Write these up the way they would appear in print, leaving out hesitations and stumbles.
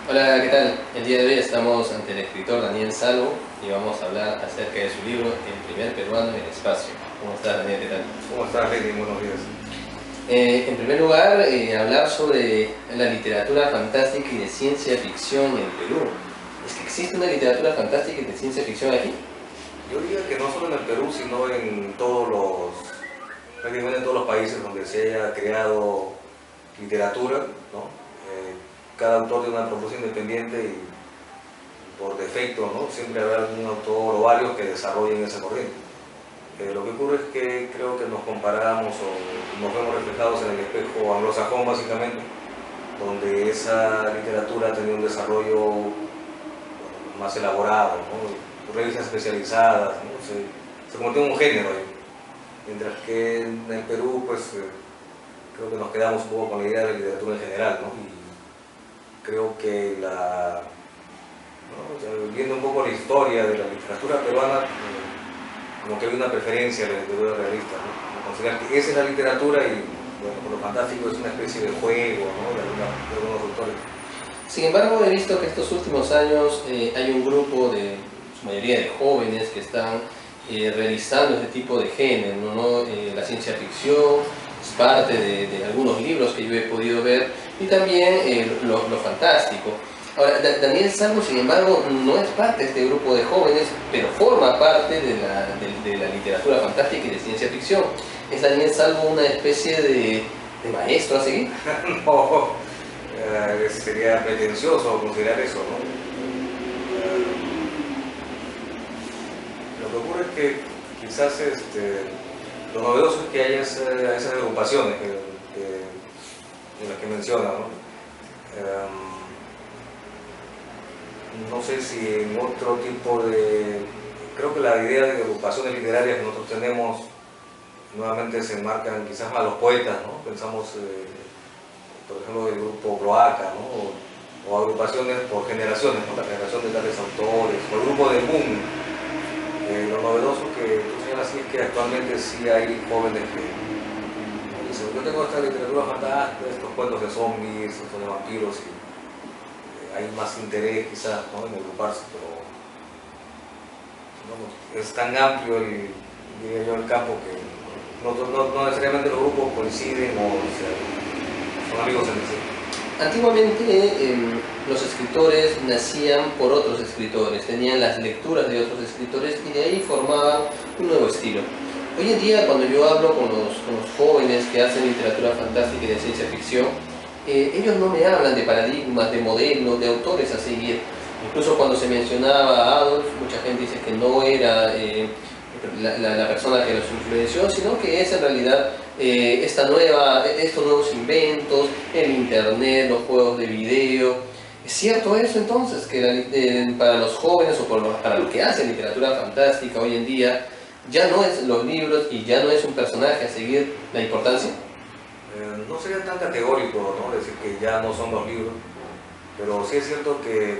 Hola, ¿qué tal? El día de hoy estamos ante el escritor Daniel Salvo y vamos a hablar acerca de su libro El primer peruano en el espacio. ¿Cómo estás, Daniel? ¿Qué tal? ¿Cómo estás, Lenny? Buenos días. En primer lugar, hablar sobre la literatura fantástica y de ciencia ficción en el Perú. ¿Es que existe una literatura fantástica y de ciencia ficción aquí? Yo diría que no solo en el Perú, sino en prácticamente en todos los países donde se haya creado literatura, ¿no? Cada autor tiene una propuesta independiente y por defecto, ¿no? Siempre habrá un autor o varios que desarrollen esa corriente. Lo que ocurre es que creo que nos comparamos o nos vemos reflejados en el espejo anglosajón básicamente, donde esa literatura ha tenido un desarrollo más elaborado, ¿no? Revistas especializadas, ¿no? Se convirtió en un género ahí. Mientras que en el Perú, pues creo que nos quedamos un poco con la idea de la literatura en general, ¿no? Y creo que ¿no? Viendo un poco la historia de la literatura peruana, como que hay una preferencia a la literatura realista, ¿no? Considerar que esa es la literatura y, bueno, por lo fantástico es una especie de juego, ¿no? de algunos autores. Sin embargo, he visto que estos últimos años hay un grupo de, su mayoría de jóvenes que están realizando este tipo de género, ¿no? La ciencia ficción es parte de algunos libros que yo he podido ver y también lo fantástico. Ahora, Daniel Salvo, sin embargo, no es parte de este grupo de jóvenes, pero forma parte de la literatura fantástica y de ciencia ficción. ¿Es Daniel Salvo una especie de maestro a seguir? No, sería pretencioso considerar eso, ¿no? Lo que ocurre es que quizás lo novedoso es que haya esas agrupaciones de las que menciona, ¿no? No sé si en otro tipo de... Creo que la idea de agrupaciones literarias que nosotros tenemos nuevamente se enmarcan quizás a los poetas, ¿no? Pensamos, por ejemplo, el grupo Cloaca, ¿no? O agrupaciones por generaciones, ¿no? La generación de tales autores, o el grupo de boom. Lo novedoso que tú señalas así es que actualmente sí hay jóvenes que dicen, yo tengo esta literatura fantástica, estos cuentos de zombies, estos de vampiros, y hay más interés quizás, ¿no? En agruparse, pero no, es tan amplio diría yo, el campo que no necesariamente los grupos coinciden o sea, son amigos entre sí. Antiguamente los escritores nacían por otros escritores, tenían las lecturas de otros escritores y de ahí formaban un nuevo estilo. Hoy en día, cuando yo hablo con los jóvenes que hacen literatura fantástica y de ciencia ficción, ellos no me hablan de paradigmas, de modelos, de autores a seguir. Incluso cuando se mencionaba a Adolf, mucha gente dice que no era la persona que los influenció, sino que es en realidad estos nuevos inventos, el internet, los juegos de video. ¿Es cierto eso entonces? Que para los jóvenes o para los que hacen literatura fantástica hoy en día, ya no es los libros y ya no es un personaje a seguir la importancia. No sería tan categórico, ¿no? Decir que ya no son los libros, pero sí es cierto que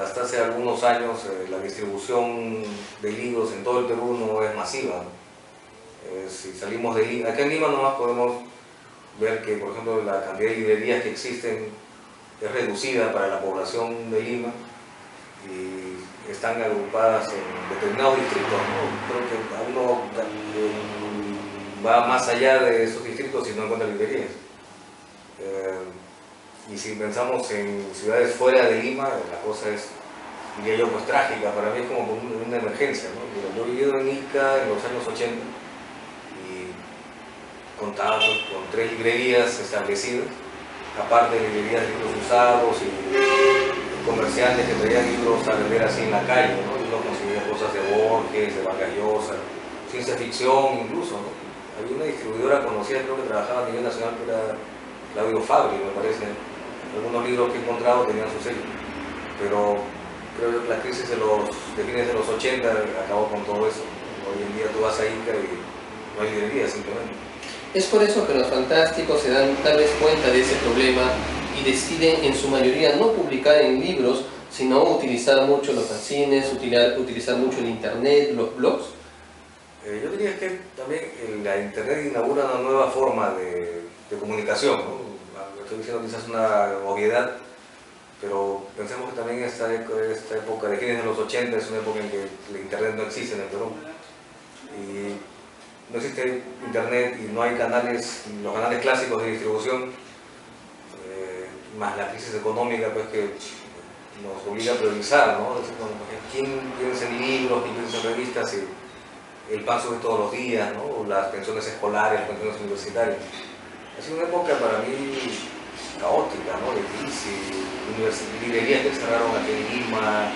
hasta hace algunos años la distribución de libros en todo el Perú no es masiva. Si salimos de Lima, acá en Lima nomás podemos ver que, por ejemplo, la cantidad de librerías que existen es reducida para la población de Lima y están agrupadas en determinados distritos, ¿no? Creo que uno va más allá de esos distritos y no encuentra librerías. Y si pensamos en ciudades fuera de Lima, la cosa es, diría yo, pues trágica. Para mí es como una emergencia, ¿no? Yo he vivido en Ica en los años 80 y contaba con 3 librerías establecidas, aparte de librerías de libros usados y comerciantes que traían libros a vender así en la calle, ¿no? Y uno conseguía cosas de Borges, de Vargas Llosa, ciencia ficción incluso, ¿no? Había una distribuidora conocida, creo que trabajaba a nivel nacional, que era Claudio Fabri, me parece. Algunos libros que he encontrado tenían su sello, pero creo que la crisis de fines de los 80 acabó con todo eso. Hoy en día tú vas a Ica y no hay librería simplemente. Es por eso que los fantásticos se dan tal vez cuenta de ese problema y deciden en su mayoría no publicar en libros, sino utilizar mucho los fanzines, utilizar mucho el internet, los blogs. Yo diría que también la internet inaugura una nueva forma de comunicación, ¿no? Estoy diciendo quizás una obviedad, pero pensemos que también esta época de fines de los 80 es una época en que el internet no existe en el Perú. Y no existe internet y no hay canales, los canales clásicos de distribución, más la crisis económica pues que nos obliga a priorizar, ¿no? ¿Quién piensa en libros, quién piensa en revistas y el pan sube todos los días, ¿no? O las pensiones escolares, las pensiones universitarias? Ha sido una época para mí caótica, ¿no? De crisis, librerías que cerraron aquí en Lima.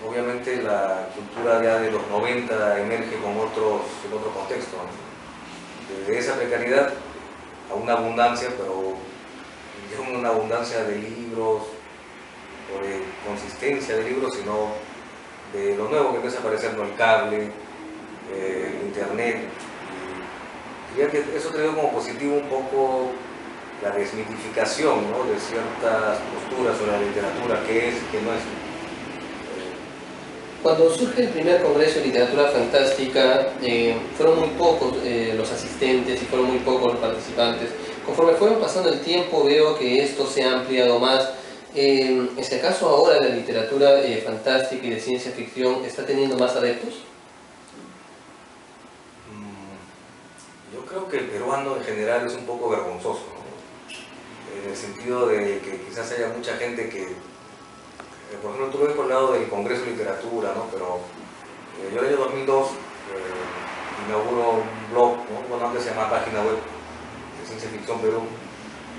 Obviamente la cultura ya de los 90 emerge en otro contexto, ¿no? De esa precariedad a una abundancia, pero ya una abundancia de libros, o de consistencia de libros, sino de lo nuevo que empieza a aparecer, ¿no? El cable, el internet. Y ya que eso trae como positivo un poco la desmitificación, ¿no? De ciertas posturas sobre la literatura, qué es y qué no es. Cuando surge el primer Congreso de Literatura Fantástica, fueron muy pocos los asistentes y fueron muy pocos los participantes. Conforme fueron pasando el tiempo, veo que esto se ha ampliado más. ¿Es acaso ahora la literatura fantástica y de ciencia ficción está teniendo más adeptos? Yo creo que el peruano en general es un poco vergonzoso, ¿no? En el sentido de que quizás haya mucha gente que, por ejemplo, tú ves por el lado del Congreso de Literatura, ¿no? Pero yo en el año 2002 inauguro un blog, ¿no? Bueno, antes se llamaba Página Web de Ciencia Ficción Perú,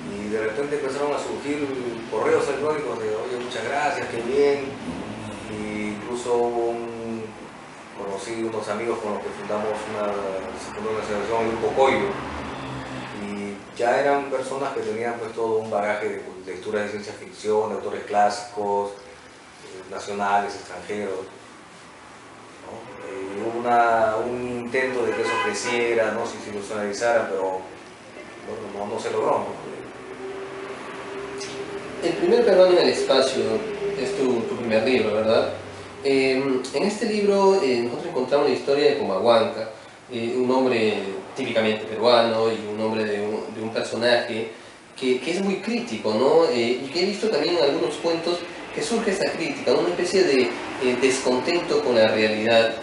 y de repente empezaron a surgir correos electrónicos de oye, muchas gracias, qué bien, y incluso conocí unos amigos con los que fundamos una asociación, el Grupo Coyo, y ya eran personas que tenían pues todo un bagaje de lecturas de ciencia ficción, de autores clásicos, nacionales, extranjeros, ¿no? Hubo un intento de que eso creciera, ¿no? Se institucionalizara, pero no se logró, ¿no? El primer peruano en el espacio es tu primer libro, ¿verdad? En este libro nosotros encontramos la historia de Pumahuanca, un hombre típicamente peruano y un nombre de un personaje que es muy crítico, ¿no? Y que he visto también en algunos cuentos que surge esta crítica, ¿no? Una especie de descontento con la realidad.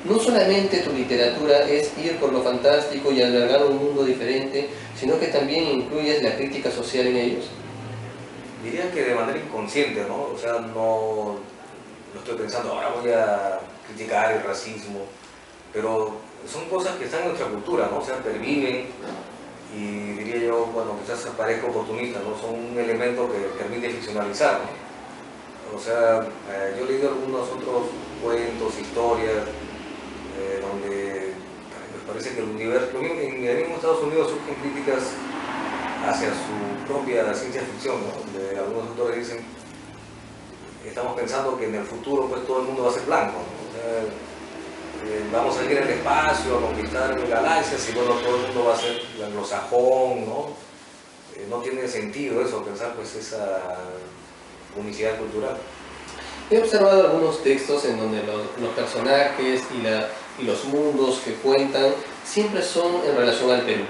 No solamente tu literatura es ir por lo fantástico y albergar un mundo diferente, sino que también incluyes la crítica social en ellos. Diría que de manera inconsciente, ¿no? O sea, no estoy pensando, ahora voy a criticar el racismo, pero son cosas que están en nuestra cultura, ¿no? O sea, perviven y diría yo, bueno, quizás parezca oportunista, ¿no? Son un elemento que permite ficcionalizar, ¿no? O sea, yo he leído algunos otros cuentos, historias, donde me parece que el universo, en el mismo Estados Unidos surgen críticas hacia su propia ciencia ficción, ¿no? Donde algunos autores dicen, estamos pensando que en el futuro pues todo el mundo va a ser blanco, ¿no? O sea, vamos a ir al espacio, a conquistar galaxias y bueno, todo el mundo va a ser anglosajón, ¿no? No tiene sentido eso, pensar pues esa unicidad cultural. He observado algunos textos en donde los personajes y los mundos que cuentan siempre son en relación al Perú.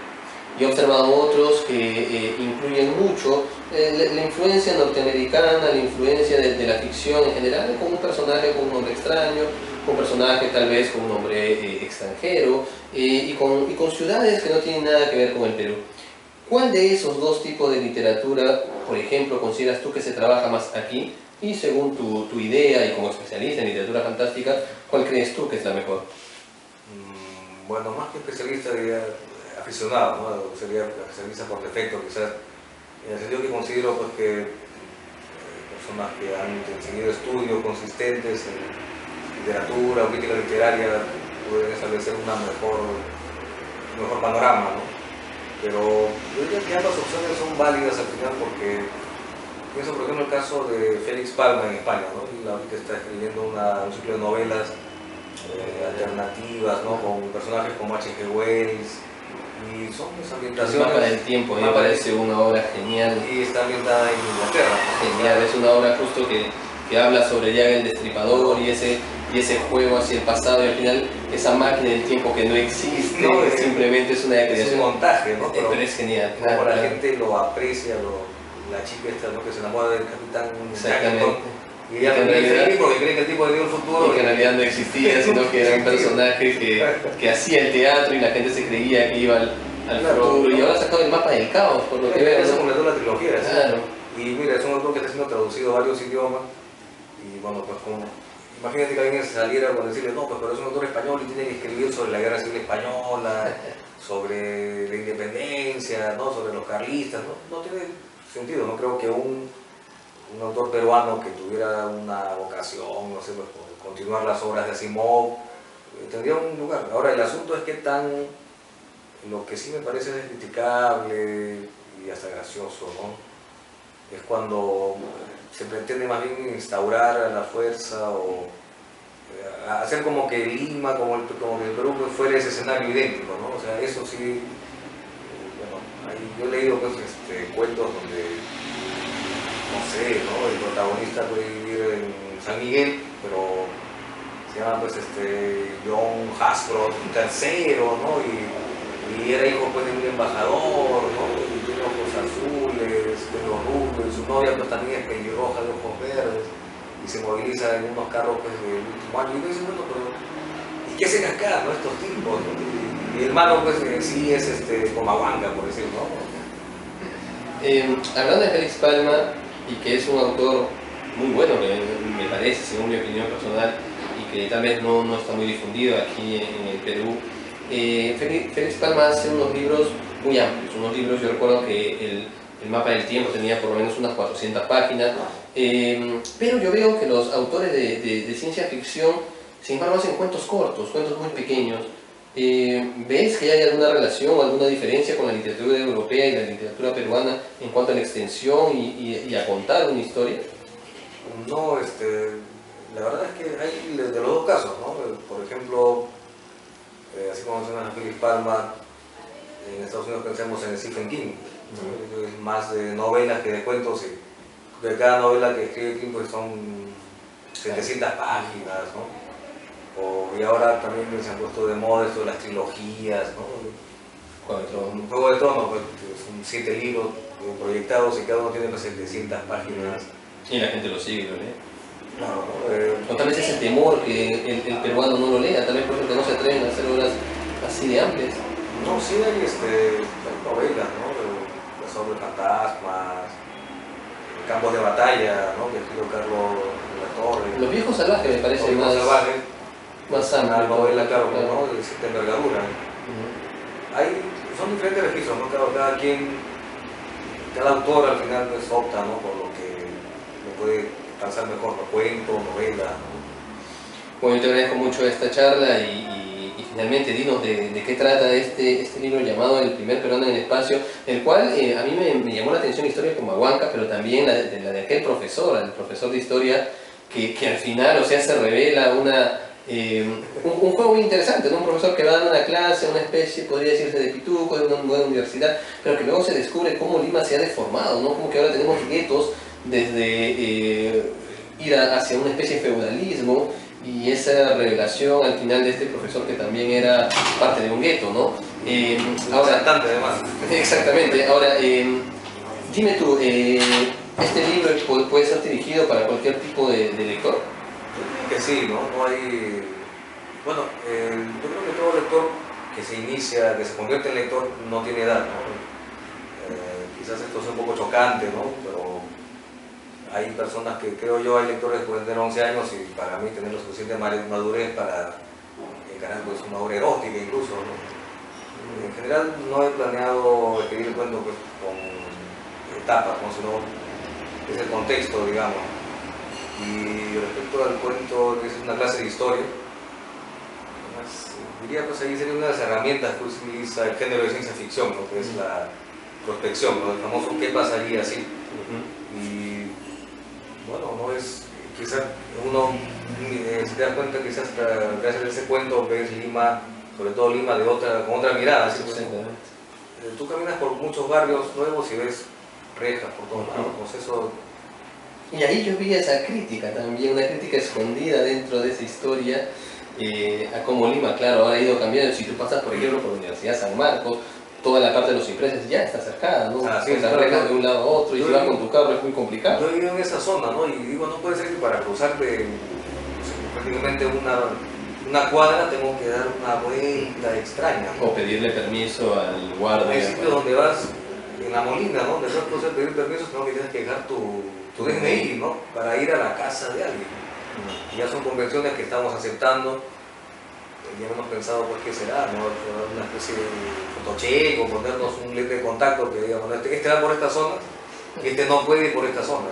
Y he observado otros que incluyen mucho la influencia norteamericana, la influencia de la ficción en general, con un personaje con un nombre extraño, con un personaje tal vez con un nombre extranjero, y con ciudades que no tienen nada que ver con el Perú. ¿Cuál de esos dos tipos de literatura, por ejemplo, consideras tú que se trabaja más aquí? Y según tu idea y como especialista en literatura fantástica, ¿cuál crees tú que es la mejor? Bueno, más que especialista diría aficionado, ¿no? Sería especialista por defecto quizás, en el sentido que considero pues, que personas que han tenido estudios consistentes en literatura o crítica literaria pueden establecer un mejor panorama, ¿no? Pero yo diría que ambas opciones son válidas al final porque pienso por ejemplo el caso de Félix Palma en España, ¿no? Y ahorita está escribiendo un ciclo de novelas alternativas, ¿no? Con personajes como H.G. Wells, y son ambientaciones... El mapa del tiempo, me parece una obra genial. Y está ambientada en Inglaterra. Genial, es una obra justo que habla sobre Jack el Destripador y ese juego hacia el pasado, y al final esa máquina del tiempo que no existe, simplemente es una creación. Es un montaje, ¿no? Pero es genial. Como la gente lo aprecia, la chica esta, ¿no? Que se enamora del capitán Exactamente. y ella le dice sí porque cree que el tipo le dio el futuro. Y que en realidad no existía, sino que era un personaje que hacía el teatro y la gente se creía que iba al futuro. Y ahora ha sacado el mapa del caos, por lo que veo. Eso completó la trilogía, ¿sí? Claro. Y mira, es un autor que está siendo traducido a varios idiomas. Y bueno, pues como imagínate que alguien saliera con decirle, no, pues pero es un autor español y tiene que escribir sobre la guerra civil española, sobre la independencia, ¿no? Sobre los carlistas, no tiene sentido. No creo que un autor peruano que tuviera una vocación, no sé, pues, por continuar las obras de Asimov, tendría un lugar. Ahora, el asunto es que lo que sí me parece criticable y hasta gracioso, ¿no? Es cuando se pretende más bien instaurar a la fuerza o hacer como que Lima, como que el Perú fuera ese escenario idéntico, ¿no? O sea, eso sí, bueno, yo he leído pues, cuentos donde, no sé, ¿no? El protagonista puede vivir en San Miguel, pero se llama pues John Hasbro III, ¿no? Y era hijo pues de un embajador, ¿no? Y tiene ojos azules, pelo rubio, y su novia pues también es pelirroja de ojos verdes, y se moviliza en unos carros pues del último año, y uno dice, bueno, pero ¿y qué hacen acá, no? Estos tipos, ¿no? Y el hermano pues sí es Comahuanca, por decirlo, ¿no? Hablando de Félix Palma, y que es un autor muy bueno, me parece, según mi opinión personal, y que tal vez no está muy difundido aquí en el Perú, Félix Palma hace unos libros muy amplios, yo recuerdo que el mapa del tiempo tenía por lo menos unas 400 páginas, pero yo veo que los autores de ciencia ficción, sin embargo, hacen cuentos cortos, cuentos muy pequeños. ¿Ves que hay alguna relación o alguna diferencia con la literatura europea y la literatura peruana en cuanto a la extensión y a contar una historia? No, la verdad es que hay de los dos casos, ¿no? Por ejemplo, así como mencionas a Philip Palma, en Estados Unidos pensemos en Stephen King, ¿no? Es más de novelas que de cuentos, y de cada novela que escribe King pues son 700 páginas, ¿no? Y ahora también se han puesto de moda esto de las trilogías, ¿no? Juego de Tronos, pues, son 7 libros proyectados y cada uno tiene pues 700 páginas. Y la gente lo sigue, lo lee. Claro, ¿no? O tal vez ese temor que el peruano no lo lea, tal vez por eso que no se atreven a hacer obras así de amplias. No, sí hay novelas, ¿no? Sobre fantasmas, campos de batalla, ¿no? Que escribió Carlos de la Torre. Los viejos salvajes me parece más amplio. Una novela, claro, ¿no? De cierta envergadura. Son diferentes registros, ¿no? Cada autor al final pues, opta, ¿no? Por lo que le puede calzar mejor, ¿no? Cuento, novela, ¿no? Bueno, yo te agradezco mucho esta charla y finalmente dinos de qué trata este libro llamado El primer peruano en el espacio, el cual a mí me llamó la atención la historia de Comahuanca, pero también la de aquel profesor, el profesor de historia, que al final, o sea, se revela un juego muy interesante, ¿no? Un profesor que va a dar una clase, una especie, podría decirse, de pituco, de una buena universidad, pero que luego se descubre cómo Lima se ha deformado, ¿no? Como que ahora tenemos guetos desde ir hacia una especie de feudalismo, y esa revelación al final de este profesor que también era parte de un gueto, ¿no? Ahora, además. Exactamente. Ahora, dime tú, ¿este libro puede ser dirigido para cualquier tipo de lector? Que sí, ¿no? No hay... Bueno, yo creo que todo lector que se inicia, que se convierte en lector, no tiene edad, ¿no? Quizás esto sea un poco chocante, ¿no? Pero hay personas que, creo yo, hay lectores que pueden tener 11 años y para mí tener la suficiente madurez para encarar pues, una obra erótica incluso, ¿no? En general no he planeado escribir el cuento pues, con etapas, ¿no? Sino es el contexto, digamos. Y respecto al cuento, que es una clase de historia, diría pues ahí sería una de las herramientas que utiliza el género de ciencia ficción, ¿no? Que es la prospección, ¿no? El famoso ¿qué pasaría si? Y bueno, no es, quizás uno se da cuenta quizás gracias a ese cuento ves Lima, sobre todo Lima con otra mirada, ¿sí? Pues, tú caminas por muchos barrios nuevos y ves rejas por todos lados, pues eso. Y ahí yo vi esa crítica también, una crítica escondida dentro de esa historia a cómo Lima, claro, ahora ha ido cambiando. Si tú pasas, por ejemplo, por la Universidad San Marcos, toda la parte de los cipreses ya está cercada, ¿no? Ah, sí, pues claro, arreglas claro. de un lado a otro y Yo si vas digo- con tu carro es muy complicado. Yo he vivido en esa zona, ¿no? Y digo, no puede ser que para cruzarte o sea, prácticamente una cuadra tengo que dar una vuelta extraña, ¿no? O pedirle permiso al guardia. Hay sitios donde vas en la Molina, ¿no? De pronto, o sea, pedir permiso, tengo que tienes que dejar tu DNI, ¿no? Para ir a la casa de alguien. Y ya son convenciones que estamos aceptando. Ya hemos pensado, pues, qué será, ¿no? Una especie de fotocheck o ponernos un lente de contacto que diga, bueno, este va por esta zona y este no puede ir por esta zona.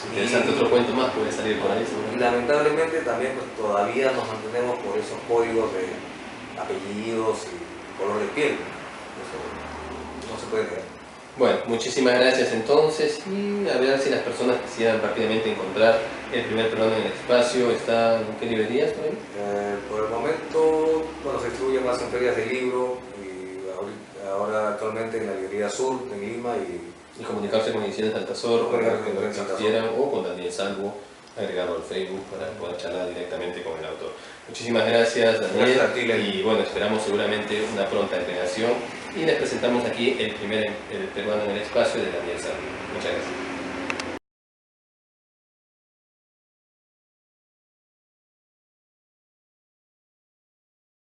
Interesante, otro cuento más puede salir por ahí. Y seguramente. lamentablemente también pues, todavía nos mantenemos por esos códigos de apellidos y color de piel. Eso no se puede negar. Bueno, muchísimas gracias entonces y a ver si las personas quisieran rápidamente encontrar el primer peruano en el espacio. ¿Está en qué librerías por ahí? Por el momento, bueno, se distribuye más en ferias de libro y ahora actualmente en la librería Sur en Lima Y comunicarse con Ediciones Altazor, Comunicarse con para que Ediciones quisieran, o con Daniel Salvo, agregarlo al Facebook para poder charlar directamente con el autor. Muchísimas gracias, Daniel. Gracias a ti, Lenny. Y bueno, esperamos seguramente una pronta entregación y les presentamos aquí el primer peruano en el espacio de Daniel Salvo. Muchas gracias.